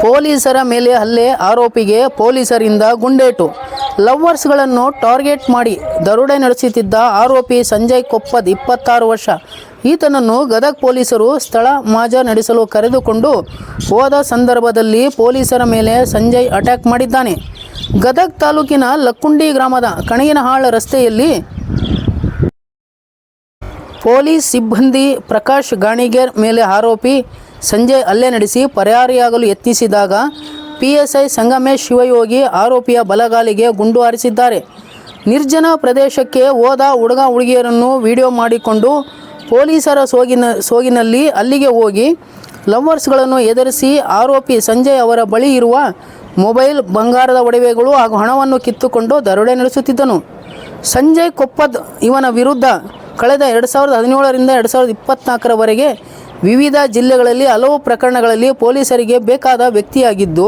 ಪೊಲೀಸರ ಮೇಲೆ ಹಲ್ಲೆ, ಆರೋಪಿಗೆ ಪೊಲೀಸರಿಂದ ಗುಂಡೇಟು. ಲವ್ವರ್ಸ್ಗಳನ್ನು ಟಾರ್ಗೆಟ್ ಮಾಡಿ ದರೋಡೆ ನಡೆಸುತ್ತಿದ್ದ ಆರೋಪಿ ಸಂಜಯ್ ಕೊಪ್ಪದ್ 26 ವರ್ಷ. ಈತನನ್ನು ಗದಗ ಪೊಲೀಸರು ಸ್ಥಳ ಮಾಜ ನಡೆಸಲು ಕರೆದುಕೊಂಡು ಹೋದ ಸಂದರ್ಭದಲ್ಲಿ ಪೊಲೀಸರ ಮೇಲೆ ಸಂಜಯ್ ಅಟ್ಯಾಕ್ ಮಾಡಿದ್ದಾನೆ. ಗದಗ ತಾಲೂಕಿನ ಲಕ್ಕುಂಡಿ ಗ್ರಾಮದ ಕಣಗಿನಹಾಳ ರಸ್ತೆಯಲ್ಲಿ ಪೊಲೀಸ್ ಸಿಬ್ಬಂದಿ ಪ್ರಕಾಶ್ ಗಾಣಿಗೇರ್ ಮೇಲೆ ಆರೋಪಿ ಸಂಜಯ್ ಹಲ್ಲೆ ನಡೆಸಿ ಪರಾರಿಯಾಗಲು ಯತ್ನಿಸಿದಾಗ PSI ಸಂಗಮೇಶ್ ಶಿವಯೋಗಿ ಆರೋಪಿಯ ಬಲಗಾಲಿಗೆ ಗುಂಡು ಹಾರಿಸಿದ್ದಾರೆ. ನಿರ್ಜನ ಪ್ರದೇಶಕ್ಕೆ ಹೋದ ಹುಡುಗ ಹುಡುಗಿಯರನ್ನು ವಿಡಿಯೋ ಮಾಡಿಕೊಂಡು ಪೊಲೀಸರ ಸೋಗಿನಲ್ಲಿ ಅಲ್ಲಿಗೆ ಹೋಗಿ ಲವ್ವರ್ಸ್ಗಳನ್ನು ಎದುರಿಸಿ ಆರೋಪಿ ಸಂಜಯ್ ಅವರ ಬಳಿ ಇರುವ ಮೊಬೈಲ್, ಬಂಗಾರದ ಒಡವೆಗಳು ಹಾಗೂ ಹಣವನ್ನು ಕಿತ್ತುಕೊಂಡು ದರೋಡೆ ನಡೆಸುತ್ತಿದ್ದನು. ಸಂಜಯ್ ಕೊಪ್ಪದ್ ಇವನ ವಿರುದ್ಧ ಕಳೆದ 2017ರಿಂದ 2024ರವರೆಗೆ ವಿವಿಧ ಜಿಲ್ಲೆಗಳಲ್ಲಿ ಹಲವು ಪ್ರಕರಣಗಳಲ್ಲಿ ಪೊಲೀಸರಿಗೆ ಬೇಕಾದ ವ್ಯಕ್ತಿಯಾಗಿದ್ದು,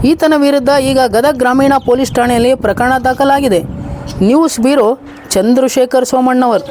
ಈತನ ವಿರುದ್ಧ ಈಗ ಗದಗ ಗ್ರಾಮೀಣ ಪೊಲೀಸ್ ಠಾಣೆಯಲ್ಲಿ ಪ್ರಕರಣ ದಾಖಲಾಗಿದೆ. News bureau, Chandrashekhar Somannavar.